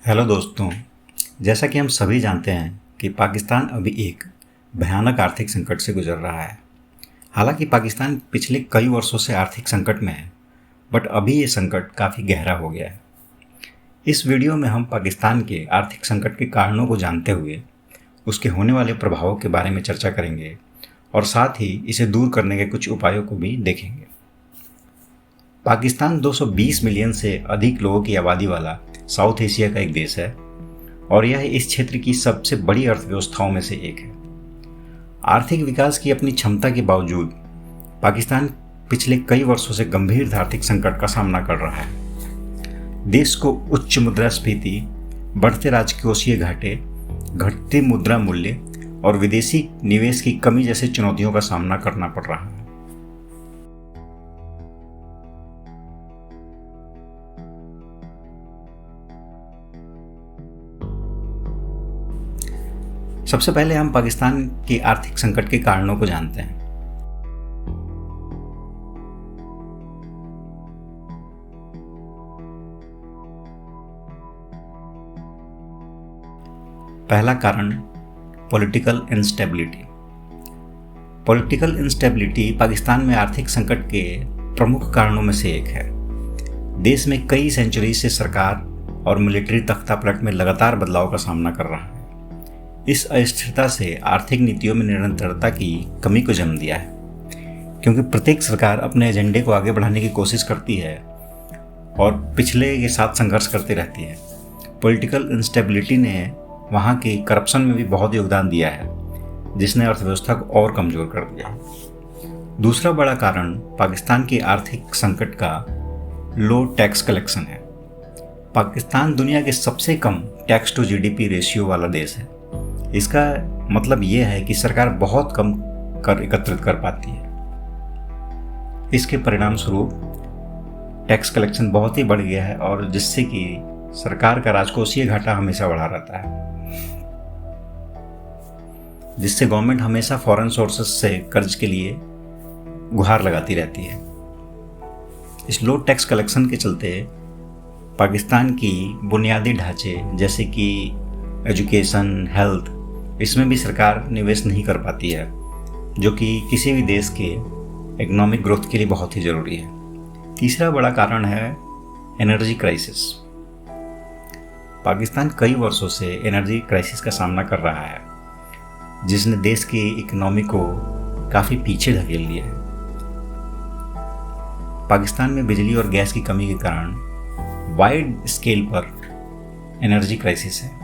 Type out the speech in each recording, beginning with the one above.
Hello दोस्तों। जैसा कि हम सभी जानते हैं कि पाकिस्तान अभी एक भयानक आर्थिक संकट से गुजर रहा है। हालांकि पाकिस्तान पिछले कई वर्षों से आर्थिक संकट में है, बट अभी ये संकट काफ़ी गहरा हो गया है। इस वीडियो में हम पाकिस्तान के आर्थिक संकट के कारणों को जानते हुए उसके होने वाले प्रभावों के बारे में चर्चा करेंगे और साथ ही इसे दूर करने के कुछ उपायों को भी देखेंगे। पाकिस्तान 220 मिलियन से अधिक लोगों की आबादी वाला साउथ एशिया का एक देश है और यह इस क्षेत्र की सबसे बड़ी अर्थव्यवस्थाओं में से एक है। आर्थिक विकास की अपनी क्षमता के बावजूद पाकिस्तान पिछले कई वर्षों से गंभीर आर्थिक संकट का सामना कर रहा है। देश को उच्च मुद्रास्फीति, बढ़ते राजकोषीय घाटे, घटते मुद्रा मूल्य और विदेशी निवेश की कमी जैसी चुनौतियों का सामना करना पड़ रहा है। सबसे पहले हम पाकिस्तान के आर्थिक संकट के कारणों को जानते हैं। पहला कारण political instability. Political instability Pakistan में आर्थिक संकट के प्रमुख कारणों में से एक है। देश में कई सेंचुरी से सरकार और मिलिट्री तख्तापलट में लगातार बदलाव का सामना कर रहा है। इस अस्थिरता से आर्थिक नीतियों में निरंतरता की कमी को जन्म दिया है, क्योंकि प्रत्येक सरकार अपने एजेंडे को आगे बढ़ाने की कोशिश करती है और पिछले के साथ संघर्ष करती रहती है। पॉलिटिकल इंस्टेबिलिटी ने वहाँ की करप्शन में भी बहुत योगदान दिया है, जिसने अर्थव्यवस्था को और कमज़ोर कर दिया। दूसरा बड़ा कारण पाकिस्तान की आर्थिक संकट का लो टैक्स कलेक्शन है। पाकिस्तान दुनिया के सबसे कम टैक्स टू जीडीपी रेशियो वाला देश है। इसका मतलब यह है कि सरकार बहुत कम कर एकत्रित कर पाती है। इसके परिणाम स्वरूप टैक्स कलेक्शन बहुत ही बढ़ गया है और जिससे कि सरकार का राजकोषीय घाटा हमेशा बढ़ा रहता है, जिससे गवर्नमेंट हमेशा फॉरेन सोर्सेस से कर्ज के लिए गुहार लगाती रहती है। इस लो टैक्स कलेक्शन के चलते पाकिस्तान की बुनियादी ढांचे जैसे कि एजुकेशन, हेल्थ, इसमें भी सरकार निवेश नहीं कर पाती है, जो कि किसी भी देश के इकोनॉमिक ग्रोथ के लिए बहुत ही ज़रूरी है। तीसरा बड़ा कारण है एनर्जी क्राइसिस। पाकिस्तान कई वर्षों से एनर्जी क्राइसिस का सामना कर रहा है, जिसने देश की इकोनॉमी को काफ़ी पीछे धकेल दिया है। पाकिस्तान में बिजली और गैस की कमी के कारण वाइड स्केल पर एनर्जी क्राइसिस है,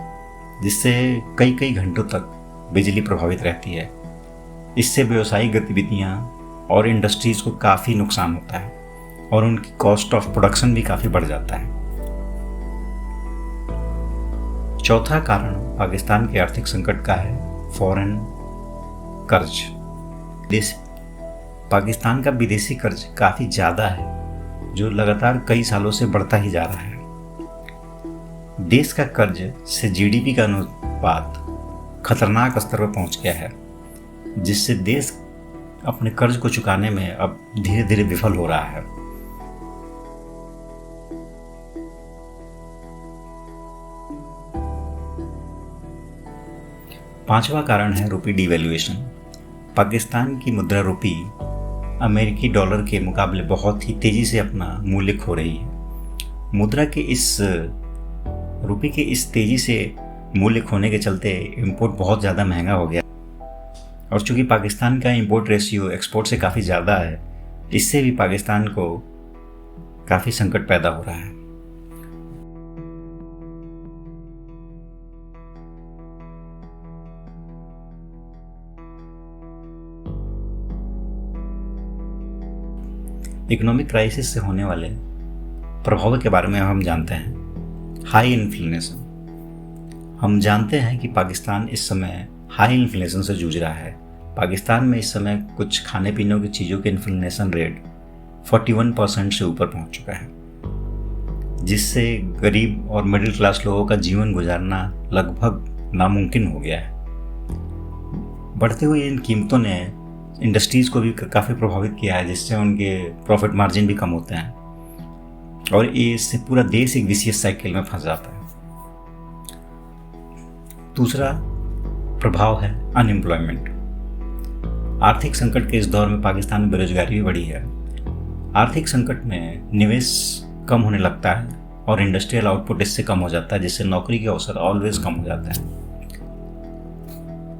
जिससे कई घंटों तक बिजली प्रभावित रहती है। इससे व्यावसायिक गतिविधियां और इंडस्ट्रीज़ को काफ़ी नुकसान होता है और उनकी कॉस्ट ऑफ प्रोडक्शन भी काफ़ी बढ़ जाता है। चौथा कारण पाकिस्तान के आर्थिक संकट का है फॉरेन कर्ज। पाकिस्तान का विदेशी कर्ज काफ़ी ज़्यादा है, जो लगातार कई सालों से बढ़ता ही जा रहा है। देश का कर्ज से जीडीपी का अनुपात खतरनाक स्तर पर पहुंच गया है, जिससे देश अपने कर्ज को चुकाने में अब धीरे धीरे विफल हो रहा है। पांचवा कारण है रूपी डिवैल्यूएशन। पाकिस्तान की मुद्रा रूपी अमेरिकी डॉलर के मुकाबले बहुत ही तेजी से अपना मूल्य खो रही है। मुद्रा के इस रुपये के इस तेजी से मूल्य खोने के चलते इंपोर्ट बहुत ज़्यादा महंगा हो गया और चूंकि पाकिस्तान का इंपोर्ट रेशियो एक्सपोर्ट से काफ़ी ज़्यादा है, इससे भी पाकिस्तान को काफ़ी संकट पैदा हो रहा है। इकोनॉमिक क्राइसिस से होने वाले प्रभावों के बारे में हम जानते हैं। High inflation. हम जानते हैं कि पाकिस्तान इस समय हाई इन्फ्लेशन से जूझ रहा है। पाकिस्तान में इस समय कुछ खाने पीने की चीज़ों के इन्फ्लेशन रेट 41% से ऊपर पहुंच चुका है, जिससे गरीब और मिडिल क्लास लोगों का जीवन गुजारना लगभग नामुमकिन हो गया है। बढ़ते हुए इन कीमतों ने इंडस्ट्रीज़ को भी काफ़ी प्रभावित किया है, जिससे उनके प्रॉफिट मार्जिन भी कम होते हैं और इससे पूरा देश एक विशियस साइकिल में फंस जाता है। दूसरा प्रभाव है अनएम्प्लॉयमेंट। आर्थिक संकट के इस दौर में पाकिस्तान में बेरोजगारी भी बढ़ी है। आर्थिक संकट में निवेश कम होने लगता है और इंडस्ट्रियल आउटपुट इससे कम हो जाता है, जिससे नौकरी के अवसर ऑलवेज कम हो जाता है।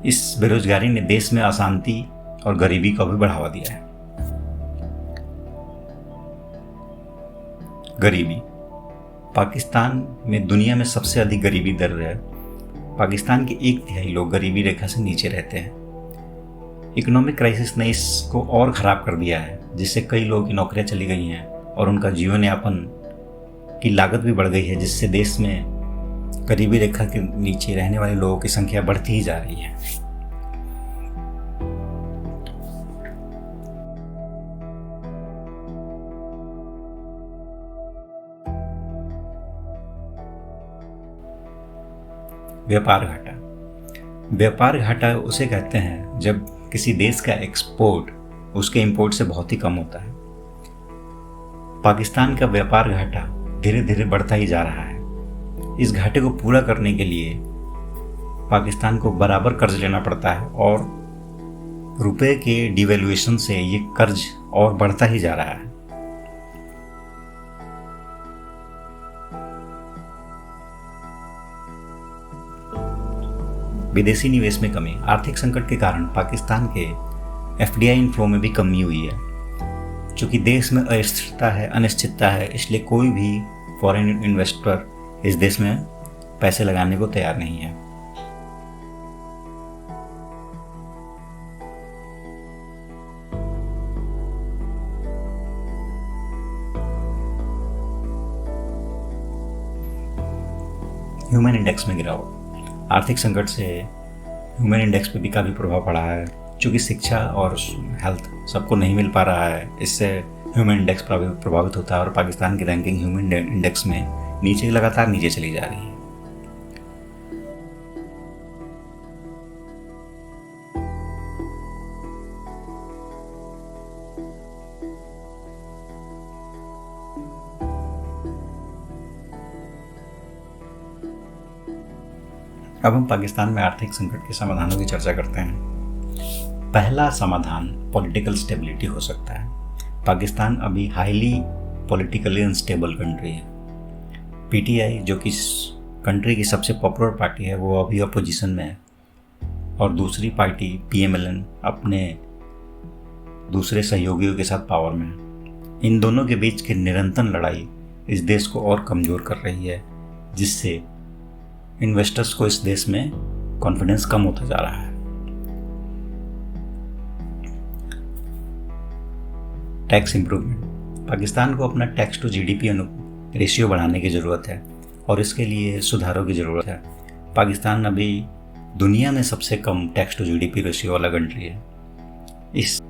इस बेरोजगारी ने देश में अशांति और गरीबी को भी बढ़ावा दिया है। गरीबी, पाकिस्तान में दुनिया में सबसे अधिक गरीबी दर है। पाकिस्तान के 1/3 लोग गरीबी रेखा से नीचे रहते हैं। इकोनॉमिक क्राइसिस ने इसको और ख़राब कर दिया है, जिससे कई लोगों की नौकरियां चली गई हैं और उनका जीवन यापन की लागत भी बढ़ गई है, जिससे देश में गरीबी रेखा के नीचे रहने वाले लोगों की संख्या बढ़ती ही जा रही है। व्यापार घाटा। व्यापार घाटा उसे कहते हैं जब किसी देश का एक्सपोर्ट उसके इंपोर्ट से बहुत ही कम होता है। पाकिस्तान का व्यापार घाटा धीरे धीरे बढ़ता ही जा रहा है। इस घाटे को पूरा करने के लिए पाकिस्तान को बराबर कर्ज लेना पड़ता है और रुपए के डिवैल्यूएशन से ये कर्ज और बढ़ता ही जा रहा है। विदेशी निवेश में कमी। आर्थिक संकट के कारण पाकिस्तान के FDI इनफ्लो में भी कमी हुई है। चूँकि देश में अस्थिरता है, अनिश्चितता है, इसलिए कोई भी फॉरेन इन्वेस्टर इस देश में पैसे लगाने को तैयार नहीं है। ह्यूमन इंडेक्स में गिरावट। आर्थिक संकट से ह्यूमन इंडेक्स पे भी काफ़ी प्रभाव पड़ा है। चूँकि शिक्षा और हेल्थ सबको नहीं मिल पा रहा है, इससे ह्यूमन इंडेक्स प्रभावित होता है और पाकिस्तान की रैंकिंग ह्यूमन इंडेक्स में लगातार नीचे चली जा रही है। अब हम पाकिस्तान में आर्थिक संकट के समाधानों की चर्चा करते हैं। पहला समाधान पॉलिटिकल स्टेबिलिटी हो सकता है। पाकिस्तान अभी हाईली पॉलिटिकली अनस्टेबल कंट्री है। PTI जो कि कंट्री की सबसे पॉपुलर पार्टी है, वो अभी अपोजिशन में है और दूसरी पार्टी PMLN अपने दूसरे सहयोगियों के साथ पावर में है। इन दोनों के बीच की निरंतर लड़ाई इस देश को और कमज़ोर कर रही है, जिससे इन्वेस्टर्स को इस देश में कॉन्फिडेंस कम होता जा रहा है। Tax improvement. पाकिस्तान को अपना टैक्स टू GDP रेशियो बढ़ाने की ज़रूरत है और इसके लिए सुधारों की ज़रूरत है। पाकिस्तान अभी दुनिया में सबसे कम टैक्स टू GDP रेशियो वाला कंट्री है। इस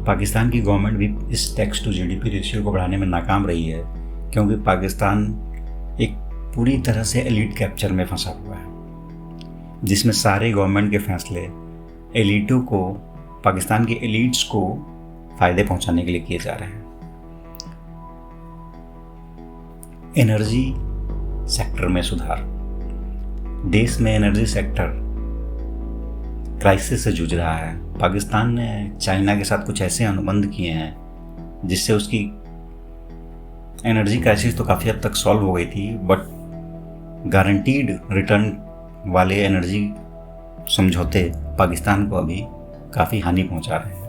पाकिस्तान की गवर्नमेंट भी इस टैक्स टू GDP रेशियो को बढ़ाने में नाकाम रही है, क्योंकि पाकिस्तान एक पूरी तरह से एलीट कैप्चर में फंसा हुआ है, जिसमें सारे गवर्नमेंट के फैसले एलीटों को, पाकिस्तान के एलीट्स को फ़ायदे पहुंचाने के लिए किए जा रहे हैं। एनर्जी सेक्टर में सुधार। देश में एनर्जी सेक्टर क्राइसिस से जूझ रहा है। पाकिस्तान ने चाइना के साथ कुछ ऐसे अनुबंध किए हैं जिससे उसकी एनर्जी क्राइसिस तो काफ़ी हद तक सॉल्व हो गई थी, बट गारंटीड रिटर्न वाले एनर्जी समझौते पाकिस्तान को अभी काफ़ी हानि पहुंचा रहे हैं।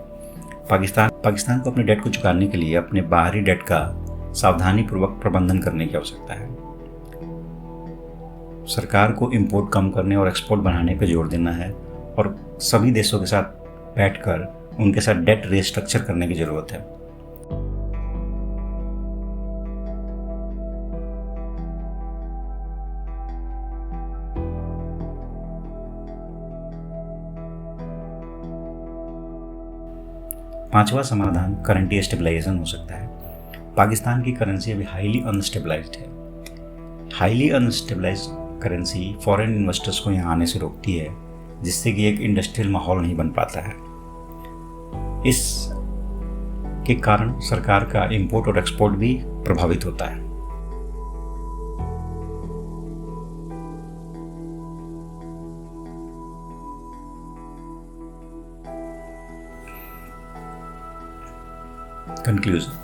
पाकिस्तान को अपने डेट को चुकाने के लिए अपने बाहरी डेट का सावधानीपूर्वक प्रबंधन करने की आवश्यकता है। सरकार को इंपोर्ट कम करने और एक्सपोर्ट बढ़ाने पर जोर देना है और सभी देशों के साथ बैठकर उनके साथ डेट रीस्ट्रक्चर करने की ज़रूरत है। पांचवा समाधान करेंसी स्टेबलाइजेशन हो सकता है। पाकिस्तान की करेंसी अभी हाईली अनस्टेबलाइज्ड है। Highly unstabilised currency foreign investors को यहाँ आने से रोकती है, जिससे कि एक इंडस्ट्रियल माहौल नहीं बन पाता है। इस के कारण सरकार का इंपोर्ट और एक्सपोर्ट भी प्रभावित होता है। कंक्लूजन।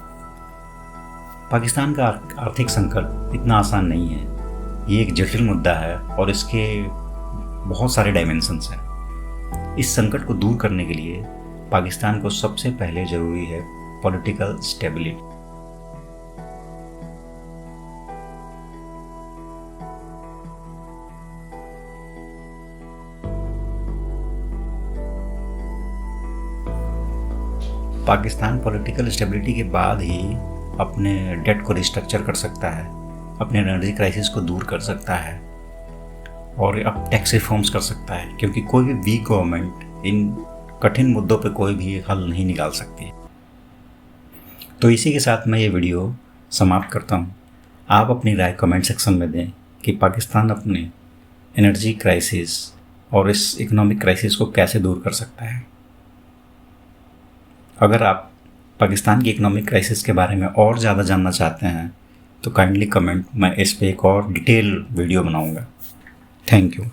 पाकिस्तान का आर्थिक संकट इतना आसान नहीं है। ये एक जटिल मुद्दा है और इसके बहुत सारे डायमेंशंस हैं। इस संकट को दूर करने के लिए पाकिस्तान को सबसे पहले ज़रूरी है political stability. Pakistan political stability के बाद ही अपने डेट को रिस्ट्रक्चर कर सकता है, अपने एनर्जी क्राइसिस को दूर कर सकता है और अब टैक्स रिफॉर्म्स कर सकता है, क्योंकि कोई भी वीक गवर्नमेंट इन कठिन मुद्दों पे कोई भी हल नहीं निकाल सकती। तो इसी के साथ मैं ये वीडियो समाप्त करता हूँ। आप अपनी राय कमेंट सेक्शन में दें कि पाकिस्तान अपने एनर्जी क्राइसिस और इस इकोनॉमिक क्राइसिस को कैसे दूर कर सकता है। अगर आप पाकिस्तान की इकोनॉमिक क्राइसिस के बारे में और ज़्यादा जानना चाहते हैं तो काइंडली कमेंट, मैं इस पे एक और डिटेल वीडियो बनाऊंगा। Thank you.